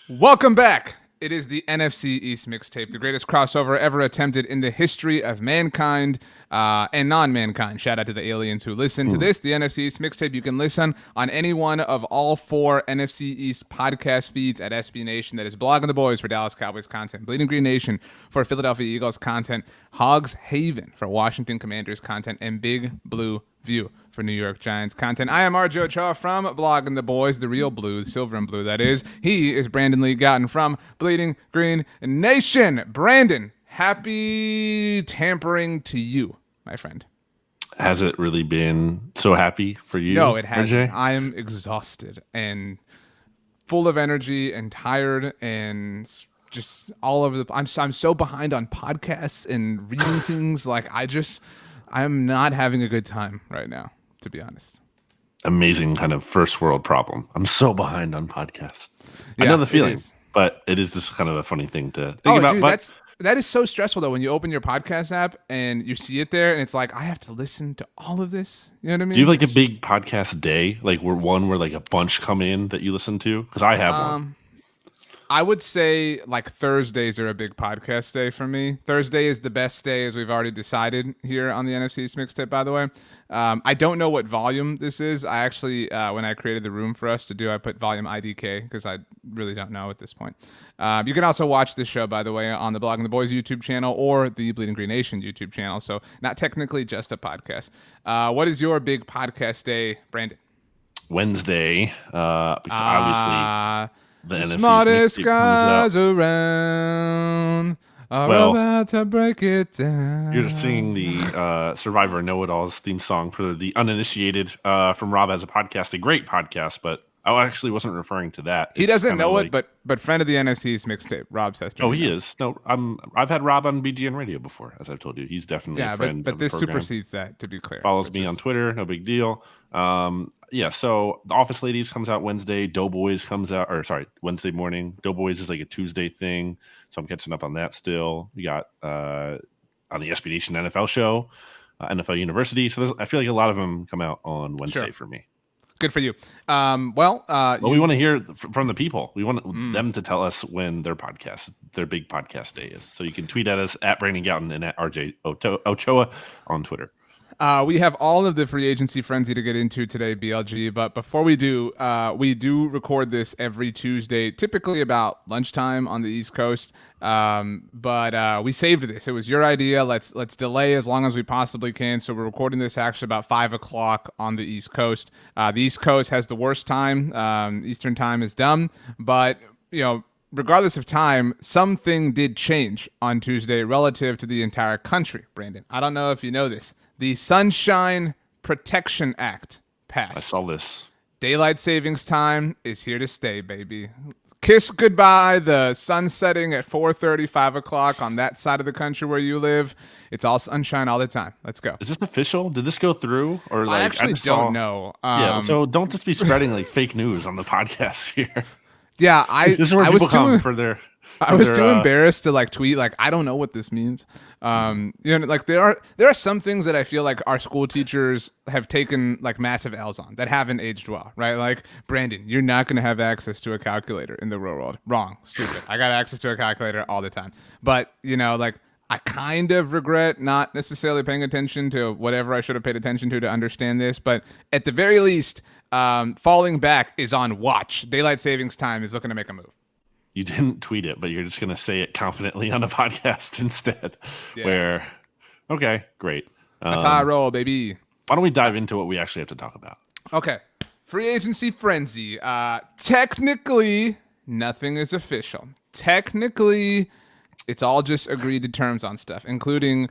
Welcome back. It is the NFC East Mixtape, the greatest crossover ever attempted in the history of mankind and non-mankind. Shout out to the aliens who listen to this, the NFC East Mixtape. You can listen on any one of all four NFC East podcast feeds at SB Nation. That is Blogging the Boys for Dallas Cowboys content, Bleeding Green Nation for Philadelphia Eagles content, Hogs Haven for Washington Commanders content, and Big Blue View for New York Giants content. I am RJ Ochoa from Blogging the Boys, the real blue, silver and blue, that is. He is Brandon Lee Gowton from Bleeding Green Nation. Brandon, happy tampering to you, my friend. Has it really been so happy for you? No, it hasn't. RJ? I am exhausted and full of energy and tired and just all over the. I'm so behind on podcasts and reading things. Like I'm not having a good time right now, to be honest. Amazing kind of first world problem. I'm so behind on podcasts. Yeah, I know the feeling, it is. but it is just kind of a funny thing to think about. Dude, but that is so stressful though when you open your podcast app and you see it there and it's like I have to listen to all of this. You know what I mean? do you have like a big podcast day, like where like a bunch come in that you listen to? Because I have one. I would say like Thursdays are a big podcast day for me. Thursday is the best day, as we've already decided here on the NFC East Mixtape, by the way. I don't know what volume this is. I actually, when I created the room for us to do, I put volume IDK because I really don't know at this point. You can also watch this show, by the way, on the Blogging the Boys YouTube channel or the Bleeding Green Nation YouTube channel. So not technically just a podcast. What is your big podcast day, Brandon? Wednesday, because obviously the NFC's smartest mixtape guys comes out. around are Well, about to break it down. You're singing the Survivor Know-It-Alls theme song for the uninitiated from Rob Has a Podcast, a great podcast, but I actually wasn't referring to that. He It's doesn't kinda know like, it, but friend of the NFC's mixtape, Rob says. Oh, he is. No, I've had Rob on BGN Radio before, as I've told you. He's definitely a friend. but of this the program. supersedes that. To be clear, Follows me on Twitter. No big deal. Yeah. So the Office Ladies comes out Wednesday. Doughboys comes out, or sorry, Wednesday morning. Doughboys is like a Tuesday thing, so I'm catching up on that still. We got on the SB Nation NFL show, NFL University. So I feel like a lot of them come out on Wednesday for me. Good for you. We want to hear from the people. We want them to tell us when their big podcast day is. So you can tweet at us at Brandon Gowton and at RJ Ochoa on Twitter. We have all of the free agency frenzy to get into today, BLG. But before we do record this every Tuesday, typically about lunchtime on the East Coast. But we saved this. It was your idea. Let's delay as long as we possibly can. So we're recording this actually about 5 o'clock on the East Coast. The East Coast has the worst time. Eastern time is dumb. But regardless of time, something did change on Tuesday relative to the entire country. Brandon, I don't know if you know this. The Sunshine Protection Act passed. I saw this. Daylight savings time is here to stay, baby. Kiss goodbye the sun setting at 4:30, 5 o'clock on that side of the country where you live. It's all sunshine all the time. Let's go. Is this official? Did this go through? Or I actually don't know. Yeah, so don't just be spreading like fake news on the podcast here. Yeah, this is where people come for their... I was too embarrassed to like tweet like I don't know what this means. Like there are some things that I feel like our school teachers have taken like massive L's on that haven't aged well, right? Like Brandon, you're not going to have access to a calculator in the real world. Wrong, stupid. I got access to a calculator all the time. But like I kind of regret not necessarily paying attention to whatever I should have paid attention to understand this. But at the very least, falling back is on watch. Daylight savings time is looking to make a move. You didn't tweet it, but you're just going to say it confidently on a podcast instead. Yeah. Okay, great. That's how I roll, baby. Why don't we dive into what we actually have to talk about? Okay. Free agency frenzy. Technically, nothing is official. Technically, it's all just agreed to terms on stuff, including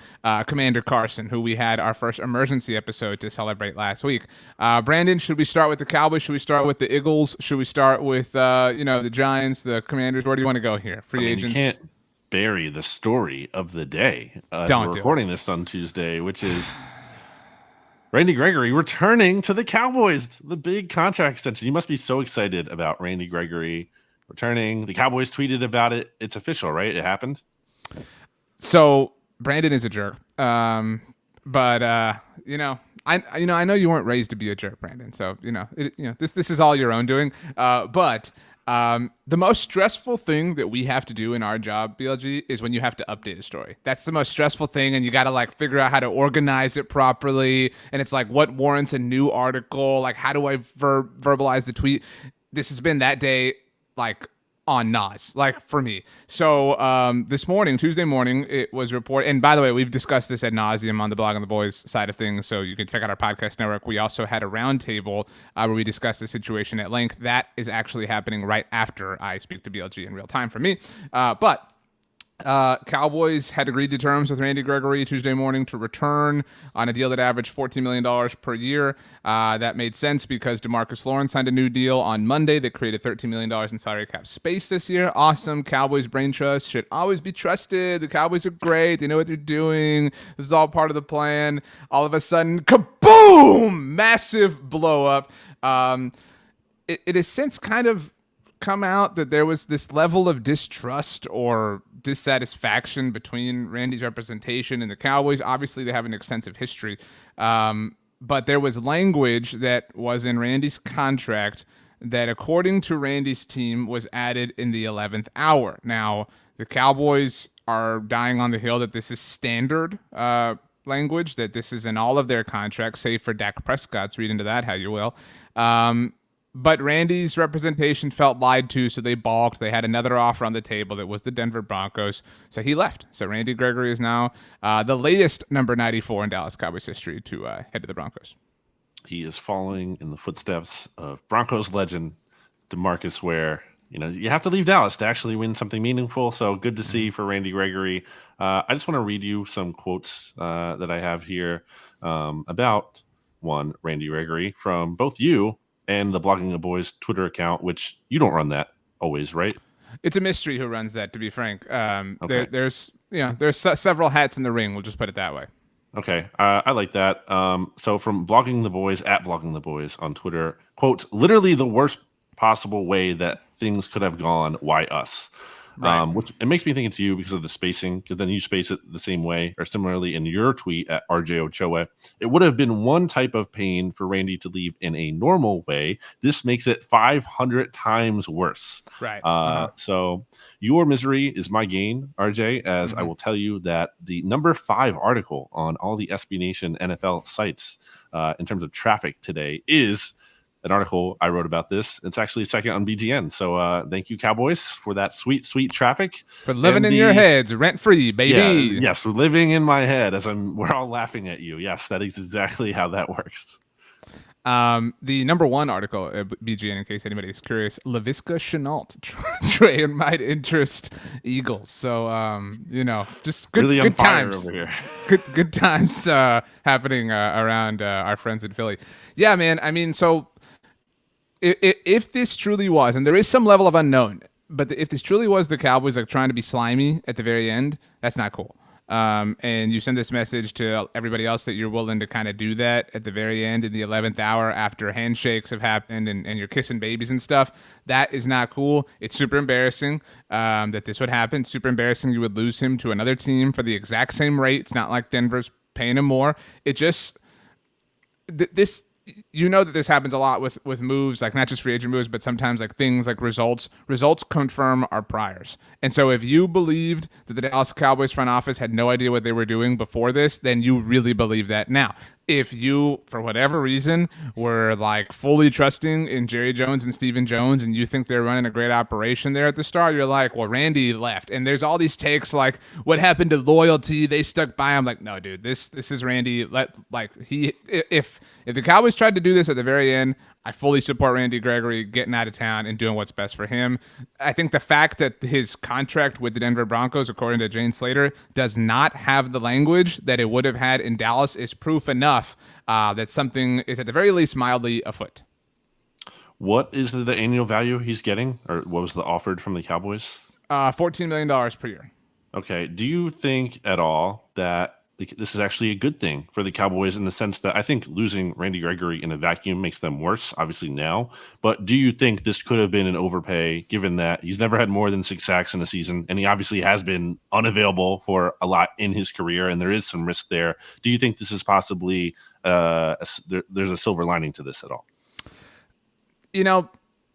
Commander Carson, who we had our first emergency episode to celebrate last week. Brandon, should we start with the Cowboys? Should we start with the Eagles? Should we start with the Giants, the Commanders? Where do you want to go here? Free agents. You can't bury the story of the day. We're recording this on Tuesday, which is Randy Gregory returning to the Cowboys. The big contract extension. You must be so excited about Randy Gregory returning. The Cowboys tweeted about it. It's official, right? It happened. So Brandon is a jerk. But I know you weren't raised to be a jerk, Brandon. So this is all your own doing. But The most stressful thing that we have to do in our job, BLG, is when you have to update a story. That's the most stressful thing, and you got to like figure out how to organize it properly. And it's like, what warrants a new article? Like, how do I verbalize the tweet? This has been that day, like on Nas, like for me. So this morning, Tuesday morning, it was reported. And by the way, we've discussed this ad nauseum on the Blog on the Boys side of things. So you can check out our podcast network. We also had a roundtable where we discussed the situation at length. That is actually happening right after I speak to BLG in real time for me. But Cowboys had agreed to terms with Randy Gregory Tuesday morning to return on a deal that averaged $14 million per year. That made sense because DeMarcus Lawrence signed a new deal on Monday that created $13 million in salary cap space this year. Awesome. Cowboys brain trust should always be trusted. The Cowboys are great. They know what they're doing. This is all part of the plan. All of a sudden, kaboom! Massive blow up. It has since kind of come out that there was this level of distrust or dissatisfaction between Randy's representation and the Cowboys. Obviously, they have an extensive history, but there was language that was in Randy's contract that, according to Randy's team, was added in the 11th hour. Now, the Cowboys are dying on the hill that this is standard language, that this is in all of their contracts, save for Dak Prescott's. Read into that how you will. But Randy's representation felt lied to, so they balked. They had another offer on the table that was the Denver Broncos, so he left. So Randy Gregory is now the latest number 94 in Dallas Cowboys history to head to the Broncos. He is following in the footsteps of Broncos legend DeMarcus Ware. You know, you have to leave Dallas to actually win something meaningful, so good to see for Randy Gregory. I just want to read you some quotes that I have here about Randy Gregory from both you and the Blogging the Boys Twitter account, which you don't run that always, right? It's a mystery who runs that, to be frank. Okay. There's several hats in the ring. We'll just put it that way. Okay, I like that. So from Blogging the Boys, at Blogging the Boys on Twitter, quote, literally the worst possible way that things could have gone. Why us? Right. Which it makes me think it's you because of the spacing, because then you space it the same way, or similarly in your tweet at RJ Ochoa. It would have been one type of pain for Randy to leave in a normal way. This makes it 500 times worse. Right. So your misery is my gain, RJ, as I will tell you that the number 5 article on all the SB Nation NFL sites in terms of traffic today is an article I wrote about this. It's actually second on BGN. So thank you, Cowboys, for that sweet, sweet traffic. For living in your heads, rent-free, baby. Yeah, yes, we're living in my head as we're all laughing at you. Yes, that is exactly how that works. The number 1 article at BGN, in case anybody's curious, Laviska Shenault, Trey might interest Eagles. So, just good, really good times over here. Good times happening around our friends in Philly. Yeah, man. I mean, so if this truly was, and there is some level of unknown, but if this truly was the Cowboys like trying to be slimy at the very end, that's not cool. And you send this message to everybody else that you're willing to kind of do that at the very end in the 11th hour after handshakes have happened and you're kissing babies and stuff. That is not cool. It's super embarrassing that this would happen. Super embarrassing you would lose him to another team for the exact same rate. It's not like Denver's paying him more. It just this. You know that this happens a lot with moves, like not just free agent moves, but sometimes like things like results confirm our priors. And so if you believed that the Dallas Cowboys front office had no idea what they were doing before this, then you really believe that now. If you, for whatever reason, were like fully trusting in Jerry Jones and Stephen Jones and you think they're running a great operation there at the start, you're like, well, Randy left. And there's all these takes like, what happened to loyalty? They stuck by him. Like, no, dude, this is Randy. If the Cowboys tried to do this at the very end, I fully support Randy Gregory getting out of town and doing what's best for him. I think the fact that his contract with the Denver Broncos, according to Jane Slater, does not have the language that it would have had in Dallas is proof enough that something is at the very least mildly afoot. What is the annual value he's getting, or what was the offered from the Cowboys? $14 million per year. Okay. Do you think at all that this is actually a good thing for the Cowboys in the sense that I think losing Randy Gregory in a vacuum makes them worse, obviously now. But do you think this could have been an overpay given that he's never had more than 6 sacks in a season and he obviously has been unavailable for a lot in his career and there is some risk there? Do you think this is possibly there's a silver lining to this at all? You know,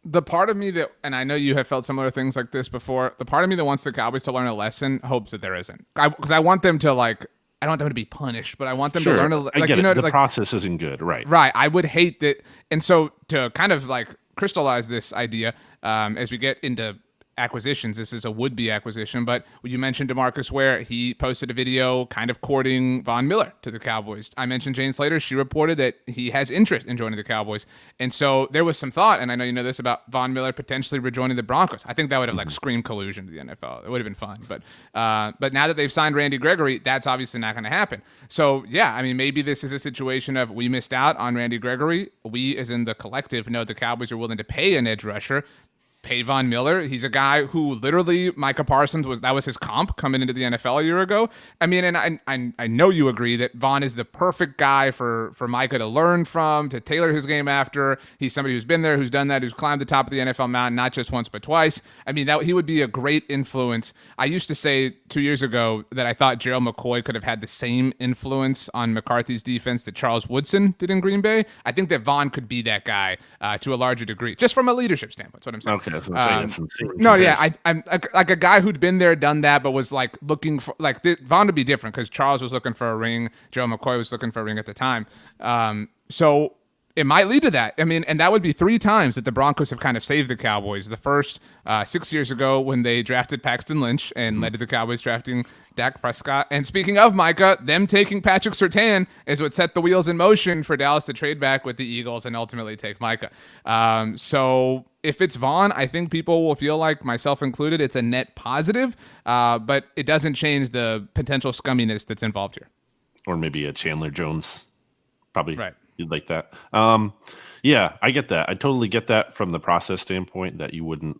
The part of me that, and I know you have felt similar things like this before, the part of me that wants the Cowboys to learn a lesson hopes that there isn't. Because I want them to like, I don't want them to be punished, but I want them to learn I get it. The process isn't good, right? Right. I would hate that. And so to kind of like crystallize this idea, as we get into acquisitions, this is a would-be acquisition, but you mentioned DeMarcus Ware. He posted a video kind of courting Von Miller to the Cowboys. I mentioned Jane Slater. She reported that he has interest in joining the Cowboys. And so there was some thought, and I know you know this, about Von Miller potentially rejoining the Broncos. I think that would have like screamed collusion to the NFL. It would have been fun. But now that they've signed Randy Gregory, that's obviously not going to happen. So yeah, I mean, maybe this is a situation of we missed out on Randy Gregory. We, as in the collective, know the Cowboys are willing to pay an edge rusher. Pay Von Miller. He's a guy who literally Micah Parsons was his comp coming into the NFL a year ago. I mean, and I know you agree that Von is the perfect guy for Micah to learn from, to tailor his game after. He's somebody who's been there, who's done that, who's climbed the top of the NFL mountain, not just once but twice. I mean, that he would be a great influence. I used to say 2 years ago that I thought Gerald McCoy could have had the same influence on McCarthy's defense that Charles Woodson did in Green Bay. I think that Von could be that guy to a larger degree, just from a leadership standpoint. That's what I'm saying. Okay. No, yeah, I'm like a guy who'd been there, done that, but was like looking for Von would be different because Charles was looking for a ring, Joe McCoy was looking for a ring at the time. So it might lead to that. I mean, and that would be 3 times that the Broncos have kind of saved the Cowboys. The first 6 years ago when they drafted Paxton Lynch and led to the Cowboys drafting Dak Prescott. And speaking of Micah, them taking Patrick Surtain is what set the wheels in motion for Dallas to trade back with the Eagles and ultimately take Micah. So if it's Von, I think people will feel like, myself included, it's a net positive, but it doesn't change the potential scumminess that's involved here. Or maybe a Chandler Jones, probably. Right. You'd like that. Yeah, I get that. I totally get that from the process standpoint, that you wouldn't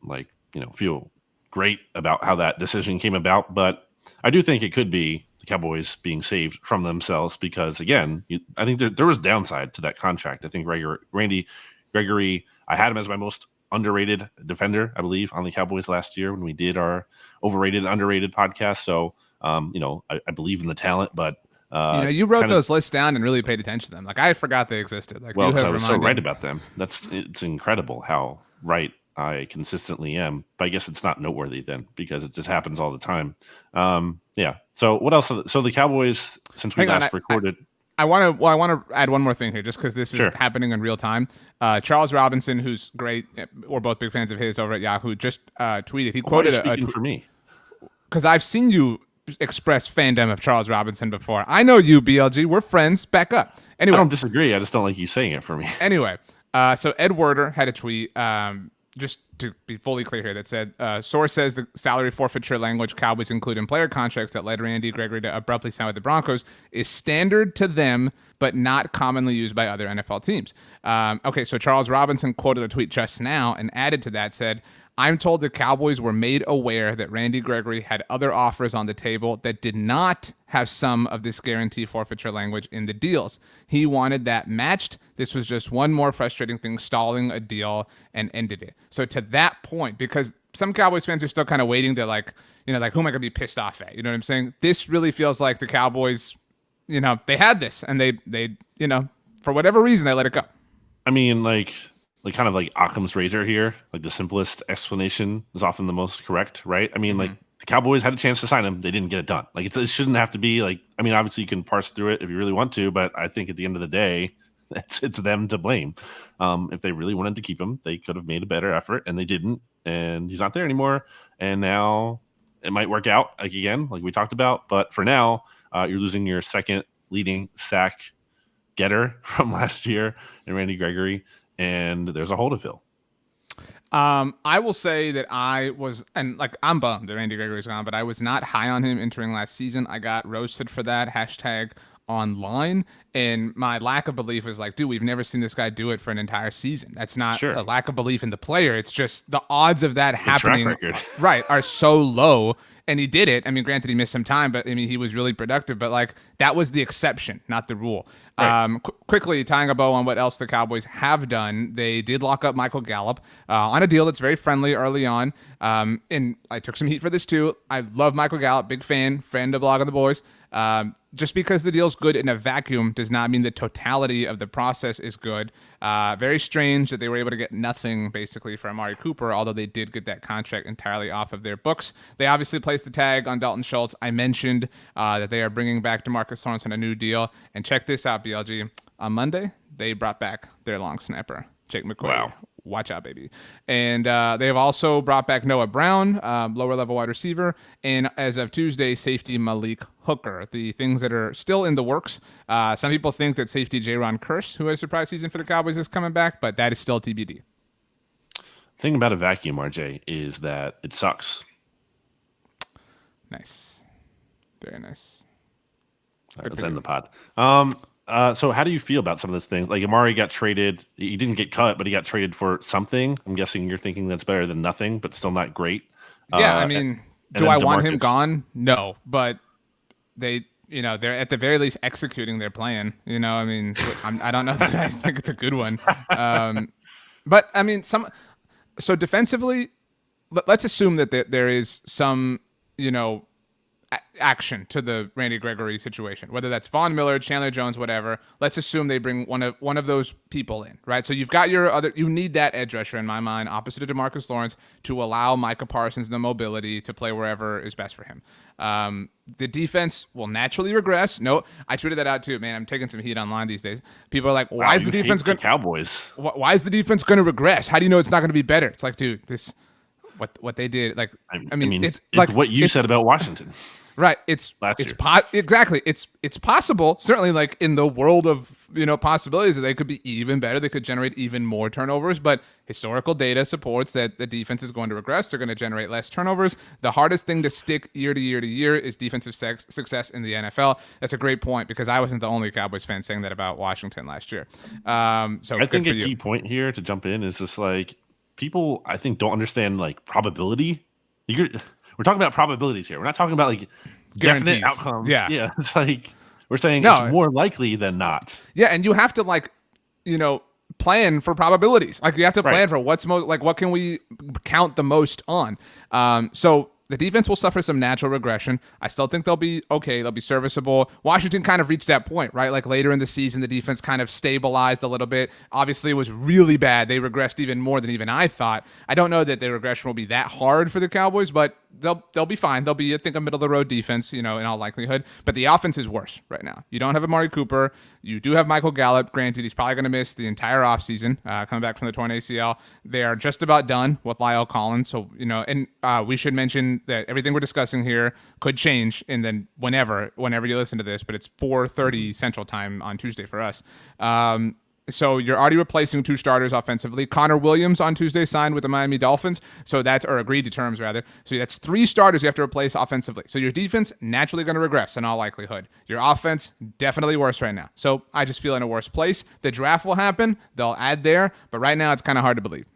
feel great about how that decision came about. But I do think it could be the Cowboys being saved from themselves because, again, I think there was downside to that contract. I think Randy Gregory, I had him as my most underrated defender, I believe, on the Cowboys last year when we did our overrated, underrated podcast. So, I believe in the talent, but you wrote those lists down and really paid attention to them. Like, I forgot they existed. Like, well, I was so right about them. It's incredible how right I consistently am. But I guess it's not noteworthy then because it just happens all the time. Yeah. So what else? So the Cowboys, since we last recorded. I want to add one more thing here, just because this is happening in real time. Charles Robinson, who's great, we're both big fans of his over at Yahoo, just tweeted. He quoted a tweet for me because I've seen you express fandom of Charles Robinson before. I know you, BLG. We're friends. Back up. Anyway, I don't disagree. I just don't like you saying it for me. Anyway, so Ed Werder had a tweet, just to be fully clear here, that said, source says the salary forfeiture language Cowboys include in player contracts that led Randy Gregory to abruptly sign with the Broncos is standard to them, but not commonly used by other NFL teams. Okay, so Charles Robinson quoted a tweet just now and added to that, said, I'm told the Cowboys were made aware that Randy Gregory had other offers on the table that did not have some of this guarantee forfeiture language in the deals. He wanted that matched. This was just one more frustrating thing, stalling a deal, and ended it. So to that point, because some Cowboys fans are still kind of waiting to who am I going to be pissed off at? You know what I'm saying? This really feels like the Cowboys, they had this and they for whatever reason, they let it go. I mean, kind of like Occam's razor here, like the simplest explanation is often the most correct, right? I mean, the Cowboys had a chance to sign him. They didn't get it done. Like, it shouldn't have to be obviously you can parse through it if you really want to, but I think at the end of the day, it's them to blame. If they really wanted to keep him, they could have made a better effort and they didn't, and he's not there anymore. And now it might work out again, like we talked about. But for now, you're losing your second leading sack getter from last year in Randy Gregory. And there's a hole to fill. I will say that I'm bummed that Randy Gregory's gone, but I was not high on him entering last season. I got roasted for that #online, and my lack of belief is like, dude, we've never seen this guy do it for an entire season. That's not a lack of belief in the player. It's just the odds of that happening, right, are so low. And he did it. I mean, granted, he missed some time, but I mean, he was really productive. But that was the exception, not the rule. Right. Quickly tying a bow on what else the Cowboys have done, they did lock up Michael Gallup on a deal that's very friendly early on. And I took some heat for this too. I love Michael Gallup, big fan, friend of Blog of the Boys. Just because the deal's good in a vacuum does not mean the totality of the process is good. Very strange that they were able to get nothing basically for Amari Cooper, although they did get that contract entirely off of their books. They obviously placed the tag on Dalton Schultz. I mentioned that they are bringing back DeMarcus Lawrence on a new deal. And check this out, BLG. On Monday, they brought back their long snapper, Jake McCoy. Wow. Watch out, baby. And they have also brought back Noah Brown, lower level wide receiver. And as of Tuesday, safety Malik Hooker. The things that are still in the works. Some people think that safety Jaron Kearse, who had a surprise season for the Cowboys, is coming back, but that is still TBD. Thing about a vacuum, RJ, is that it sucks. Nice. Very nice. All right, let's end the pod. So how do you feel about some of this thing? Like Amari got traded. He didn't get cut, but he got traded for something. I'm guessing you're thinking that's better than nothing, but still not great. Yeah, I mean, do I want him gone? No, but they're at the very least executing their plan. I mean, I don't know that I think it's a good one. But I mean, so defensively, let's assume that there is some, action to the Randy Gregory situation, whether that's Von Miller, Chandler Jones, whatever. Let's assume they bring one of those people in, right? So you've got you need that edge rusher in my mind, opposite of DeMarcus Lawrence, to allow Micah Parsons the mobility to play wherever is best for him. The defense will naturally regress. No, I tweeted that out too, man. I'm taking some heat online these days. People are like, why is the defense going? Cowboys. Why is the defense going to regress? How do you know it's not going to be better? It's like, dude, what they did, like, I mean, it's like what you said about Washington. Right. Exactly. It's possible, certainly, like in the world of, possibilities, that they could be even better. They could generate even more turnovers, but historical data supports that the defense is going to regress. They're going to generate less turnovers. The hardest thing to stick year to year to year is defensive success in the NFL. That's a great point, because I wasn't the only Cowboys fan saying that about Washington last year. So I think a key point here to jump in is just like, people, I think, don't understand like probability. We're talking about probabilities here. We're not talking about like guarantees. Definite outcomes. Yeah. It's like we're saying it's more likely than not. Yeah, and you have to plan for probabilities. Like you have to plan for what's most, like what can we count the most on. So the defense will suffer some natural regression. I still think they'll be okay. They'll be serviceable. Washington kind of reached that point, right? Like later in the season, the defense kind of stabilized a little bit. Obviously, it was really bad. They regressed even more than even I thought. I don't know that the regression will be that hard for the Cowboys, but they'll be fine. They'll be, I think, a middle-of-the-road defense, in all likelihood. But the offense is worse right now. You don't have Amari Cooper. You do have Michael Gallup. Granted, he's probably going to miss the entire offseason, coming back from the torn ACL. They are just about done with Lyle Collins. So, and we should mention that everything we're discussing here could change, and then whenever you listen to this, but it's 4:30 Central Time on Tuesday for us. So you're already replacing two starters offensively. Connor Williams on Tuesday signed with the Miami Dolphins, or agreed to terms rather. So that's three starters you have to replace offensively. So your defense naturally going to regress in all likelihood. Your offense definitely worse right now. So I just feel in a worse place. The draft will happen. They'll add there, but right now it's kind of hard to believe.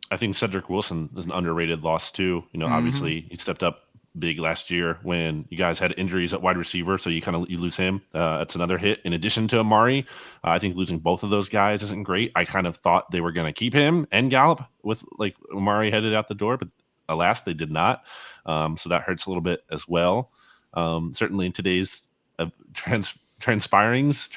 I think Cedric Wilson is an underrated loss too. Obviously he stepped up big last year when you guys had injuries at wide receiver, so you lose him. That's another hit. In addition to Amari, I think losing both of those guys isn't great. I kind of thought they were going to keep him and Gallup with like Amari headed out the door, but alas, they did not. So that hurts a little bit as well. Certainly in today's transpirings,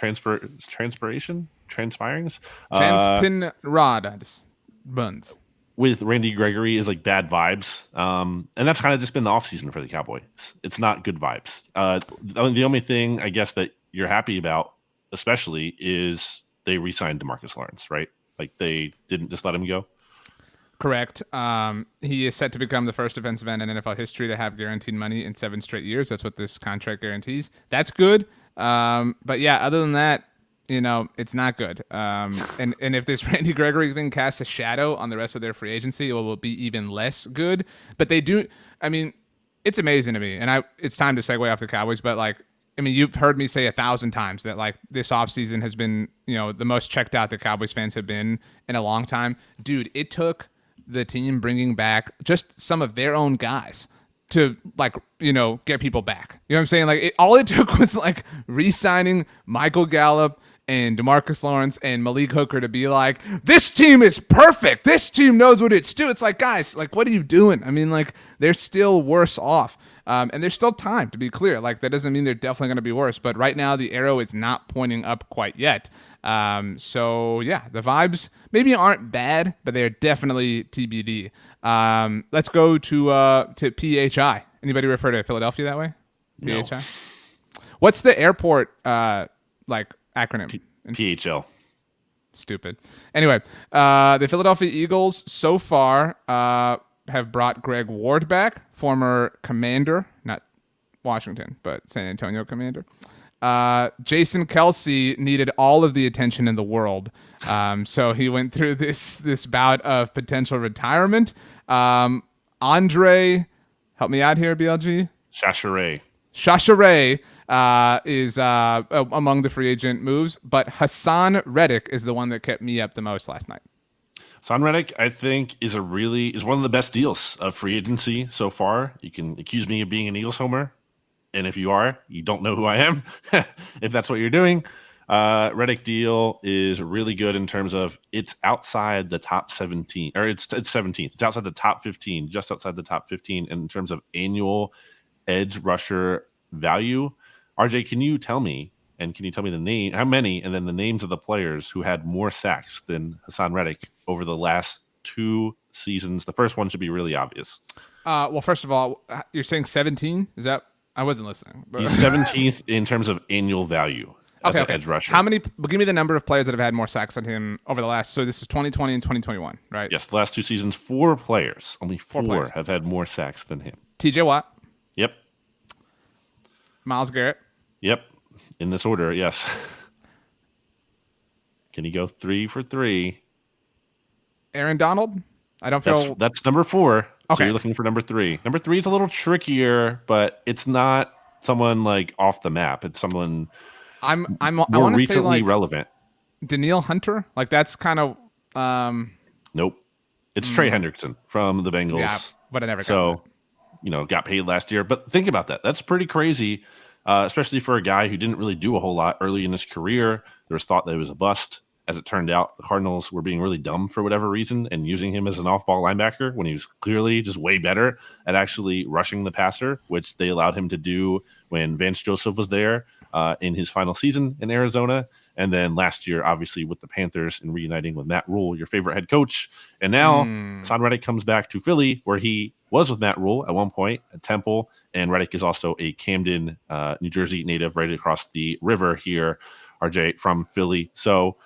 buns. With Randy Gregory is like bad vibes. And that's kind of just been the offseason for the Cowboys. It's not good vibes. The only thing I guess that you're happy about, especially, is they re-signed DeMarcus Lawrence, right? Like they didn't just let him go. Correct. He is set to become the first defensive end in NFL history to have guaranteed money in 7 straight years. That's what this contract guarantees. That's good. But yeah, other than that, it's not good. And if this Randy Gregory thing casts a shadow on the rest of their free agency, it will be even less good. But they do, it's amazing to me. And it's time to segue off the Cowboys, but you've heard me say 1,000 times that this offseason has been, the most checked out the Cowboys fans have been in a long time. Dude, it took the team bringing back just some of their own guys to get people back. You know what I'm saying? All it took was re-signing Michael Gallup and DeMarcus Lawrence and Malik Hooker to be like, this team is perfect. This team knows what it's doing. It's like, guys, like, what are you doing? I mean, like, they're still worse off. And there's still time, to be clear. Like, that doesn't mean they're definitely going to be worse. But right now, the arrow is not pointing up quite yet. So, yeah, the vibes maybe aren't bad, but they're definitely TBD. Let's go to PHI. Anybody refer to Philadelphia that way? No. PHI? What's the airport, acronym? PHL. Stupid. Anyway, the Philadelphia Eagles so far have brought Greg Ward back, former commander, not Washington, but San Antonio commander. Jason Kelce needed all of the attention in the world, so he went through this bout of potential retirement. Andre, help me out here, BLG. Chachere is among the free agent moves, but Hassan Reddick is the one that kept me up the most last night. Hassan Reddick, I think, is one of the best deals of free agency so far. You can accuse me of being an Eagles homer, and if you are, you don't know who I am. If that's what you're doing, Reddick deal is really good in terms of it's outside the top 17, or it's 17th. It's outside the top 15, just outside the top 15 in terms of annual edge rusher value. RJ, can you tell me the name, how many, and then the names of the players who had more sacks than Hassan Reddick over the last 2 seasons? The first one should be really obvious. Well, first of all, you're saying 17? Is that? I wasn't listening. He's 17th in terms of annual value as an edge rusher. How many? Give me the number of players that have had more sacks than him over the last. So this is 2020 and 2021, right? Yes, the last 2 seasons, 4 players, only 4 have had more sacks than him. TJ Watt. Yep. Myles Garrett. Yep. In this order, yes. Can he go 3 for 3? Aaron Donald? I don't feel... That's number 4. Okay. So you're looking for number 3. Number 3 is a little trickier, but it's not someone like off the map. It's someone I more want to say recently like relevant. Danielle Hunter? Like that's kind of... Nope. It's Trey Henderson from the Bengals. Yeah, but I never got that. Got paid last year. But think about that. That's pretty crazy, especially for a guy who didn't really do a whole lot early in his career. There was thought that he was a bust. As it turned out, the Cardinals were being really dumb for whatever reason and using him as an off-ball linebacker when he was clearly just way better at actually rushing the passer, which they allowed him to do when Vance Joseph was there in his final season in Arizona. And then last year, obviously, with the Panthers and reuniting with Matt Rule, your favorite head coach. And now Hassan Reddick comes back to Philly, where he was with Matt Rule at one point at Temple. And Reddick is also a Camden, New Jersey native right across the river here, RJ, from Philly. So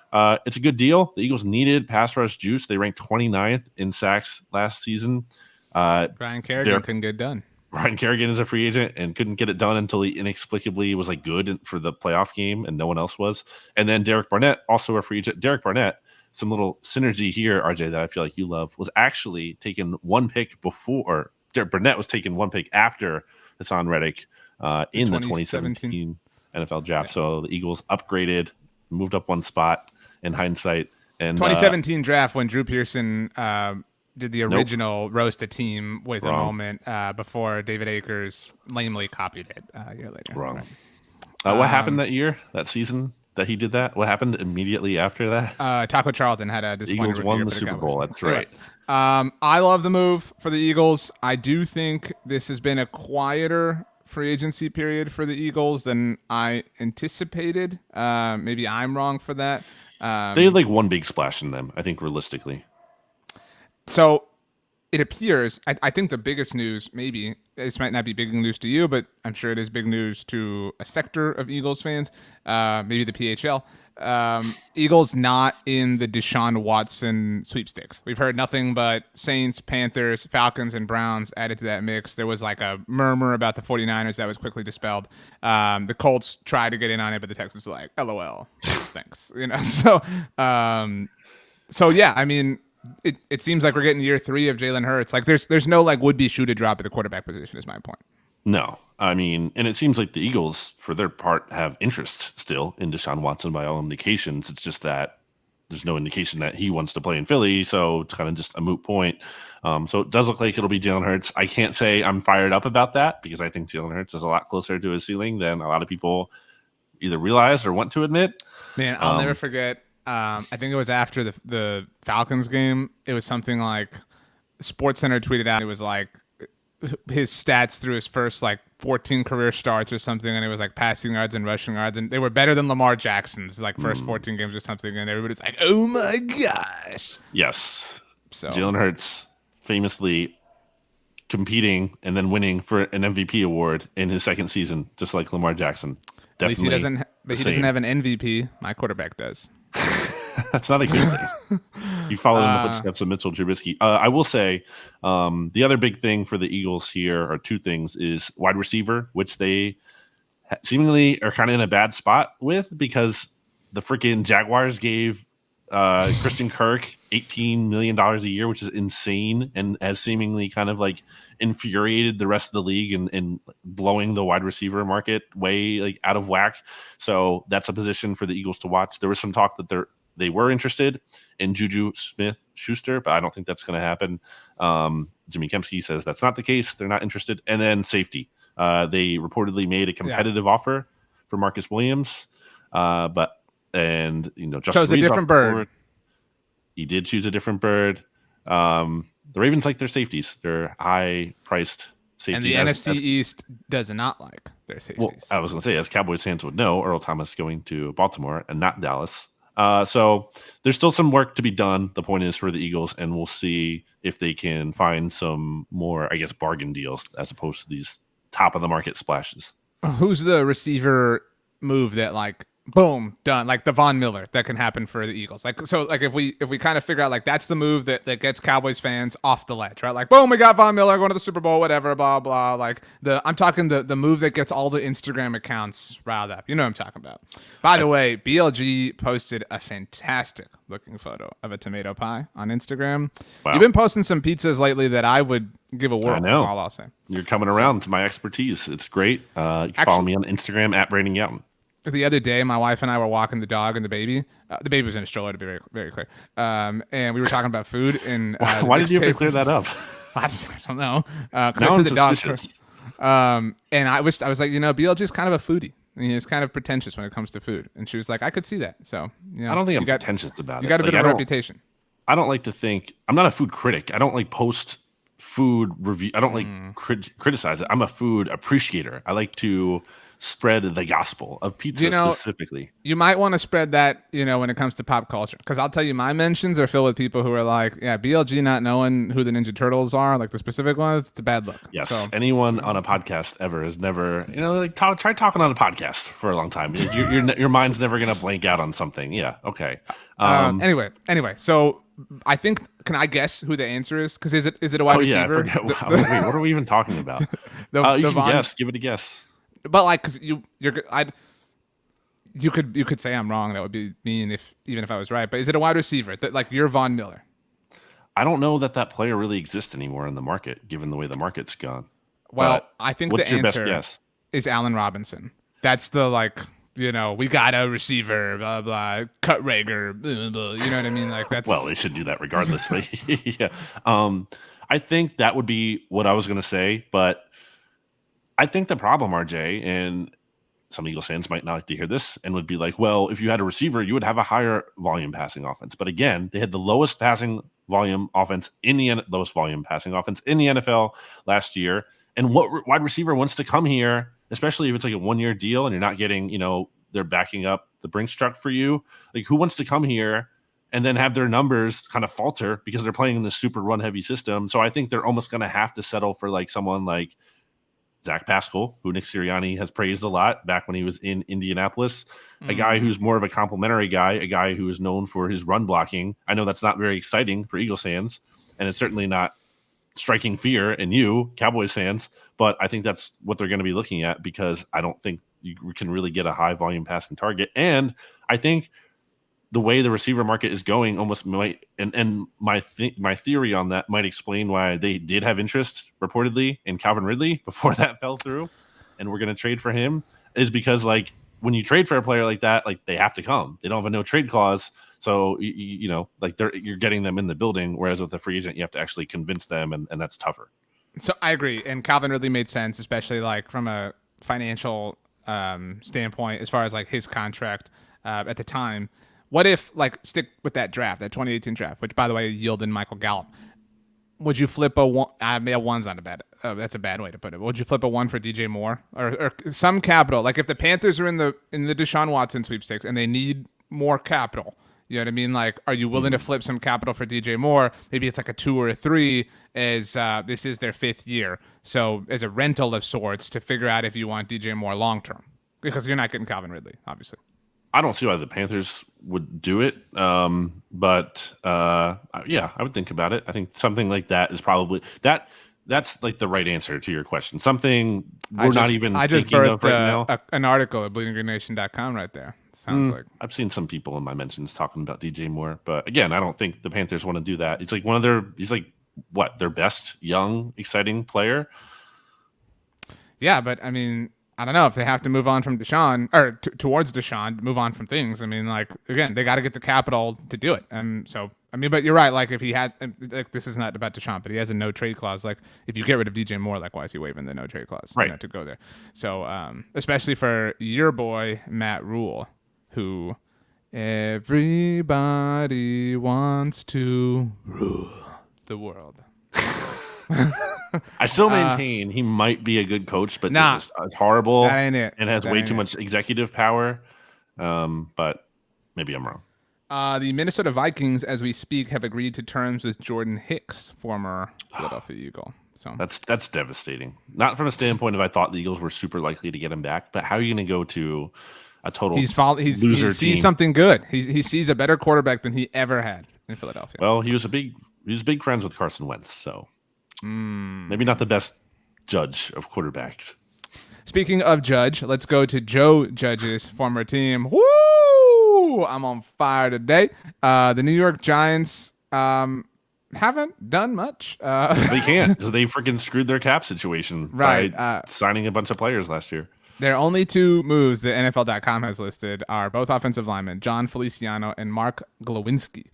it's a good deal. The Eagles needed pass rush juice. They ranked 29th in sacks last season. Ryan Kerrigan couldn't get done. Ryan Kerrigan is a free agent and couldn't get it done until he inexplicably was like good for the playoff game and no one else was. And then Derek Barnett, also a free agent. Derek Barnett, some little synergy here, RJ, that I feel like you love, was actually taken 1 pick before, or Derek Barnett was taken 1 pick after Hassan Reddick in the 2017 NFL draft. Yeah. So the Eagles upgraded, moved up 1 spot in hindsight. And 2017 draft when Drew Pearson did the original roast a team with a moment before David Akers lamely copied it a year later. Wrong. Right. What happened that year, that season that he did that? What happened immediately after that? Taco Charlton had a disappointing Eagles won the Super Bowl. That's right. I love the move for the Eagles. I do think this has been a quieter free agency period for the Eagles than I anticipated. Maybe I'm wrong for that. They had like one big splash in them, I think, realistically. So it appears, I think the biggest news, maybe, this might not be big news to you, but I'm sure it is big news to a sector of Eagles fans, maybe the PHL. Eagles not in the Deshaun Watson sweepstakes. We've heard nothing but Saints, Panthers, Falcons, and Browns added to that mix. There was like a murmur about the 49ers that was quickly dispelled. The Colts tried to get in on it, but the Texans were like, LOL, thanks. So yeah, I mean, it seems like we're getting year 3 of Jalen Hurts. Like there's no like would-be shoe to drop at the quarterback position is my point. No, I mean, and it seems like the Eagles, for their part, have interest still in Deshaun Watson by all indications. It's just that there's no indication that he wants to play in Philly, so it's kind of just a moot point. So it does look like it'll be Jalen Hurts. I can't say I'm fired up about that because I think Jalen Hurts is a lot closer to his ceiling than a lot of people either realize or want to admit. Man, I'll never forget. I think it was after the Falcons game. It was something like SportsCenter tweeted out. It was like his stats through his first like 14 career starts or something, and it was like passing yards and rushing yards, and they were better than Lamar Jackson's like first 14 games or something, and everybody's like, "Oh my gosh!" Yes. So Jalen Hurts famously competing and then winning for an MVP award in his second season, just like Lamar Jackson. Definitely at least he doesn't. But he doesn't have an MVP. My quarterback does. That's not a good thing. You follow in the footsteps of Mitchell Trubisky. I will say the other big thing for the Eagles here are two things: is wide receiver, which they seemingly are kind of in a bad spot with because the freaking Jaguars gave Christian Kirk $18 million a year, which is insane, and has seemingly kind of like infuriated the rest of the league and blowing the wide receiver market way like out of whack. So that's a position for the Eagles to watch. There was some talk that they were interested in Juju Smith-Schuster, but I don't think that's going to happen. Jimmy Kempski says that's not the case. They're not interested. And then safety. They reportedly made a competitive offer for Marcus Williams, but Justin chose a different bird. Forward. He did choose a different bird. The Ravens like their safeties. They're high-priced safeties. And the NFC East does not like their safeties. Well, I was going to say, as Cowboys fans would know, Earl Thomas going to Baltimore and not Dallas. So there's still some work to be done. The point is for the Eagles, and we'll see if they can find some more, I guess, bargain deals as opposed to these top-of-the-market splashes. Who's the receiver move that, like, boom, done, like the Von Miller that can happen for the Eagles? Like, so like if we kind of figure out like that's the move that gets Cowboys fans off the ledge, right? Like, boom, we got Von Miller going to the Super Bowl, whatever, blah blah. Like I'm talking the move that gets all the Instagram accounts riled up. You know what I'm talking about. By the way, BLG posted a fantastic looking photo of a tomato pie on Instagram. Wow. You've been posting some pizzas lately that I would give a whirl. I know. That's all I'll say. You're coming around to my expertise. It's great. You can follow me on Instagram at Brandon Gowton. The other day, my wife and I were walking the dog and the baby. The baby was in a stroller, to be very, very clear. And we were talking about food. And why did you have to clear that up? I don't know. Now I'm suspicious. And I was like, BLG is kind of a foodie. I mean, he's kind of pretentious when it comes to food. And she was like, I could see that. So I don't think I'm pretentious about it. You got a bit of a reputation. I don't like to think. I'm not a food critic. I don't like post food review. I don't like criticize it. I'm a food appreciator. I like to spread the gospel of pizza specifically. You might want to spread that, when it comes to pop culture. Because I'll tell you, my mentions are filled with people who are like, yeah, BLG not knowing who the Ninja Turtles are, like the specific ones, it's a bad look. Yes. So, anyone on a podcast ever has never, try talking on a podcast for a long time. Your mind's never going to blank out on something. Yeah. Okay. Anyway. So I think, can I guess who the answer is? Because is it a wide receiver? Yeah, wait, what are we even talking about? You can guess. Give it a guess. But like, because you could say I'm wrong. That would be mean even if I was right. But is it a wide receiver? Like you're Von Miller? I don't know that player really exists anymore in the market, given the way the market's gone. Well, I think the answer is Allen Robinson. That's the we got a receiver, blah blah, cut Rager, blah, blah, you know what I mean? Like that's well, they should do that regardless. But yeah, I think that would be what I was going to say, but. I think the problem, RJ, and some Eagles fans might not like to hear this and would be like, well, if you had a receiver, you would have a higher volume passing offense. But again, they had the lowest passing volume offense in the NFL last year. And what wide receiver wants to come here, especially if it's like a 1-year deal and you're not getting, they're backing up the Brinks truck for you. Like, who wants to come here and then have their numbers kind of falter because they're playing in this super run heavy system? So I think they're almost going to have to settle for like someone like Zach Pascal, who Nick Sirianni has praised a lot back when he was in Indianapolis, a guy who's more of a complimentary guy, a guy who is known for his run blocking. I know that's not very exciting for Eagles fans, and it's certainly not striking fear in you, Cowboys fans, but I think that's what they're going to be looking at because I don't think you can really get a high volume passing target. And I think the way the receiver market is going almost might, and my theory on that might explain why they did have interest reportedly in Calvin Ridley before that fell through, and we're going to trade for him, is because like when you trade for a player like that, like they have to come. They don't have a no trade clause, so you're getting them in the building. Whereas with a free agent, you have to actually convince them, and that's tougher. So I agree, and Calvin Ridley made sense, especially like from a financial standpoint as far as like his contract. at the time. What if, like, stick with that draft, that 2018 draft, which, by the way, yielded Michael Gallup. Would you flip a one? I mean, a one's not a bad. That's a bad way to put it. Would you flip a one for DJ Moore or some capital? Like if the Panthers are in the Deshaun Watson sweepstakes and they need more capital, you know what I mean? Like, are you willing to flip some capital for DJ Moore? Maybe it's like a 2 or a 3, as this is their 5th year, so as a rental of sorts to figure out if you want DJ Moore long term, because you're not getting Calvin Ridley, obviously. I don't see why the Panthers would do it. But yeah, I would think about it. I think something like that is probably that's like the right answer to your question. Something we're not even thinking of right now. An article at bleedinggreennation.com right there. Sounds like I've seen some people in my mentions talking about DJ Moore, but again, I don't think the Panthers want to do that. It's like he's like their best young, exciting player. Yeah, but I mean, I don't know if they have to move on from Deshaun or towards Deshaun, move on from things. I mean, like, again, they got to get the capital to do it. And so, I mean, but you're right. Like, if he has, like, this is not about Deshaun, but he has a no trade clause. Like, if you get rid of DJ Moore, like, why is he waiving the no trade clause? Right. You know, to go there. So, especially for your boy, Matt Rule, who everybody wants to rule the world. I still maintain he might be a good coach, but this is horrible that ain't it. And has that way too much executive power. But maybe I'm wrong. The Minnesota Vikings, as we speak, have agreed to terms with Jordan Hicks, former Philadelphia Eagle. So that's devastating. Not from a standpoint of I thought the Eagles were super likely to get him back, but how are you going to go to a total loser he sees team? Something good. He sees a better quarterback than he ever had in Philadelphia. Well, he was big friends with Carson Wentz, so maybe not the best judge of quarterbacks. Speaking of Judge, let's go to Joe Judge's former team. Woo! I'm on fire today. The New York Giants haven't done much. They can't because they freaking screwed their cap situation by signing a bunch of players last year. Their only 2 moves that NFL.com has listed are both offensive linemen, John Feliciano and Mark Glowinski.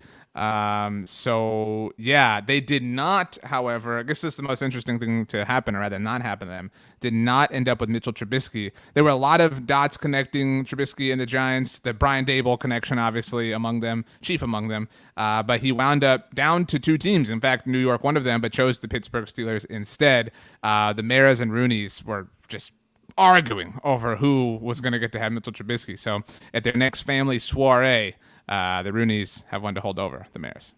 So yeah, they did not, however, I guess this is the most interesting thing to happen, or rather not happen to them, did not end up with Mitchell Trubisky. There were a lot of dots connecting Trubisky and the Giants, the Brian Daboll connection, obviously among them, chief among them, but he wound up down to 2 teams. In fact, New York, one of them, but chose the Pittsburgh Steelers instead. The Maras and Rooneys were just arguing over who was going to get to have Mitchell Trubisky. So at their next family soiree, the Rooneys have one to hold over the Maras.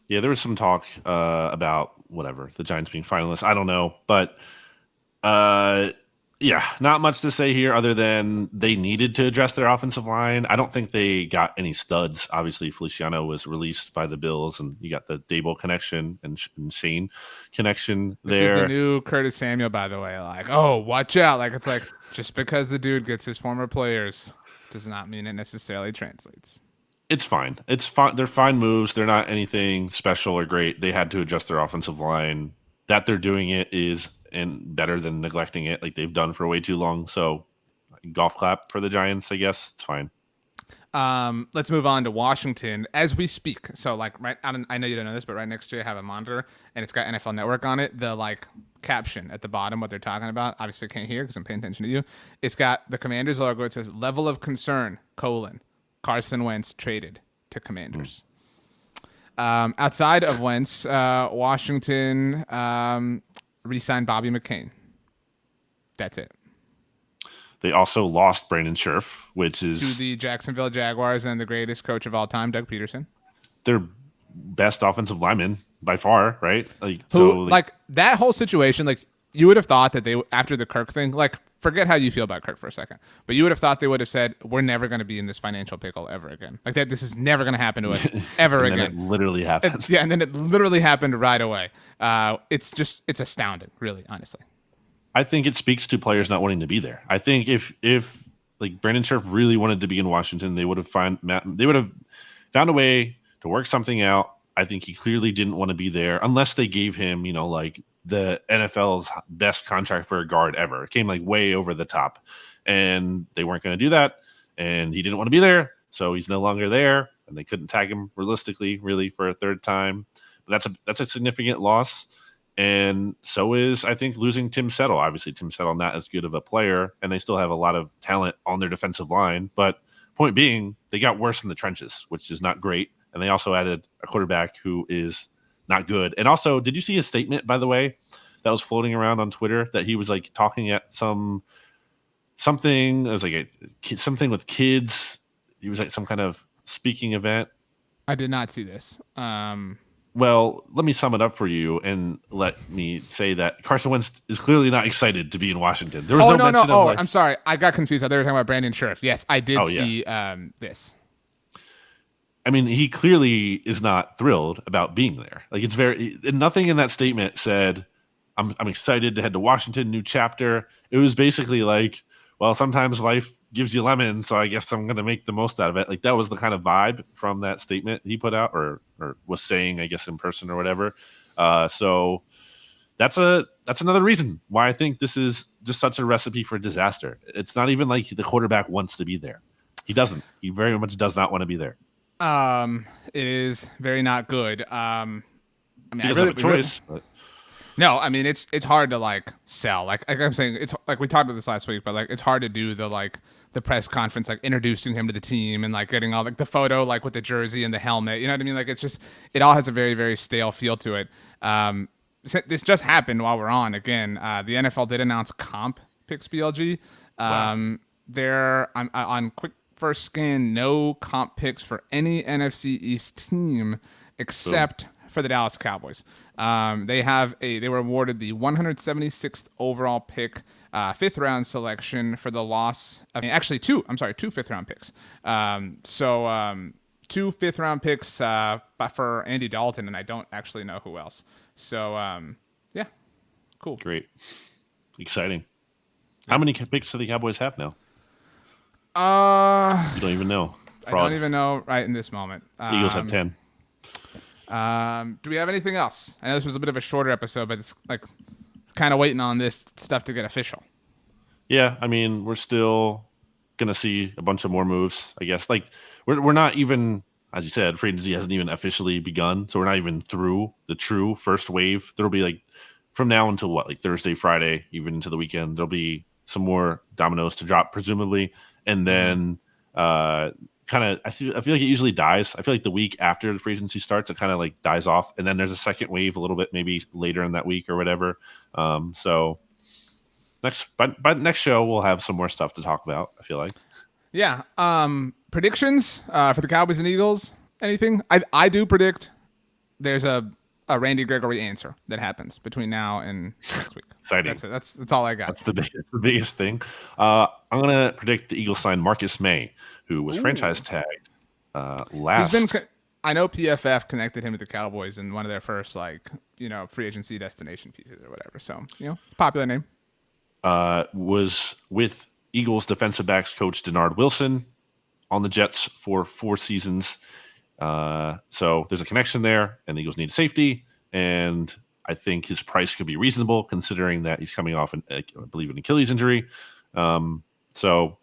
Yeah, there was some talk about whatever, the Giants being finalists. I don't know. But yeah, not much to say here other than they needed to address their offensive line. I don't think they got any studs. Obviously, Feliciano was released by the Bills, and you got the Daboll connection and Shane connection there. This is the new Curtis Samuel, by the way. Like, oh, watch out. Like, it's like, just because the dude gets his former players does not mean it necessarily translates. It's fine. It's fine. They're fine moves. They're not anything special or great. They had to adjust their offensive line. That they're doing it is better than neglecting it, like they've done for way too long. So, golf clap for the Giants. I guess it's fine. Let's move on to Washington as we speak. So, like, right, I know you don't know this, but right next to you, I have a monitor, and it's got NFL Network on it. The like caption at the bottom, what they're talking about. Obviously, I can't hear because I'm paying attention to you. It's got the Commanders logo. It says "Level of Concern: Carson Wentz traded to Commanders." Outside of Wentz, Washington re-signed Bobby McCain. That's it. They also lost Brandon Scherf, which is to the Jacksonville Jaguars and the greatest coach of all time, Doug Peterson. Their best offensive lineman by far, right? Like that whole situation, like you would have thought that they, after the Kirk thing, like forget how you feel about Kirk for a second, but you would have thought they would have said, we're never going to be in this financial pickle ever again. Like that, this is never going to happen to us ever and again. Then it literally happened. And then it literally happened right away. It's astounding, really, honestly. I think it speaks to players not wanting to be there. I think if like Brandon Scherf really wanted to be in Washington, they would have found a way to work something out. I think he clearly didn't want to be there unless they gave him, like the NFL's best contract for a guard ever. It came like way over the top, and they weren't going to do that. And he didn't want to be there, so he's no longer there. And they couldn't tag him realistically, really, for a third time. But that's a significant loss. And so is, I think, losing Tim Settle. Obviously, Tim Settle not as good of a player, and they still have a lot of talent on their defensive line. But point being, they got worse in the trenches, which is not great. And they also added a quarterback who is not good. And also, did you see his statement, by the way, that was floating around on Twitter that he was like talking at something? It was like something with kids. He was at some kind of speaking event. I did not see this. Well, let me sum it up for you and let me say that Carson Wentz is clearly not excited to be in Washington. There was no mention of like, I'm sorry. I got confused. I thought they were talking about Brandon Scherff. Yes, I did see this. I mean, he clearly is not thrilled about being there. Like nothing in that statement said, I'm excited to head to Washington, new chapter. It was basically like, well, sometimes life gives you lemons, so I guess I'm going to make the most out of it. Like that was the kind of vibe from that statement he put out or was saying, I guess, in person or whatever. So that's another reason why I think this is just such a recipe for disaster. It's not even like the quarterback wants to be there. He doesn't. He very much does not want to be there. It is very not good. I mean, he doesn't have a choice. But no, I mean it's hard to like sell. Like I'm saying, it's like we talked about this last week, but like it's hard to do the press conference, like introducing him to the team and like getting all like the photo, like with the jersey and the helmet. You know what I mean? Like it all has a very, very stale feel to it. This just happened while we're on again. The NFL did announce comp picks BLG. Wow. There on quick first scan, no comp picks for any NFC East team except for the Dallas Cowboys. They were awarded the 176th overall pick, 5th round selection for the loss. Two 5th round picks. 2 5th round picks for Andy Dalton, and I don't actually know who else. So yeah, cool, great, exciting. How many picks do the Cowboys have now? You don't even know. Fraud. I don't even know right in this moment. Eagles have 10. Do we have anything else? I know this was a bit of a shorter episode, but it's like kind of waiting on this stuff to get official. Yeah, I mean, we're still gonna see a bunch of more moves, I guess. Like we're not even, as you said, free agency hasn't even officially begun, so we're not even through the true first wave. There'll be like from now until like Thursday, Friday, even into the weekend, there'll be some more dominoes to drop, presumably, and then I feel like it usually dies. I feel like the week after the free agency starts, it kind of like dies off, and then there's a second wave a little bit, maybe later in that week or whatever. So by next show, we'll have some more stuff to talk about. I feel like. Yeah. Predictions for the Cowboys and Eagles. Anything? I do predict there's a Randy Gregory answer that happens between now and next week. Exciting. That's it. That's all I got. That's the biggest thing. I'm gonna predict the Eagles sign Marcus May, who was franchise tagged last. I know PFF connected him to the Cowboys in one of their first free agency destination pieces or whatever. So popular name. Was with Eagles defensive backs coach Denard Wilson on the Jets for 4 seasons. So there's a connection there, and the Eagles need safety, and I think his price could be reasonable considering that he's coming off I believe an Achilles injury. So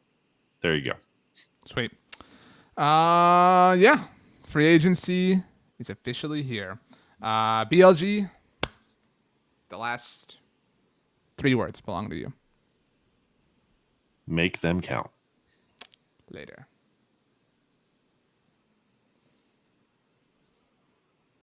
there you go. Sweet. Yeah. Free agency is officially here. BLG, the last 3 words belong to you. Make them count. Later.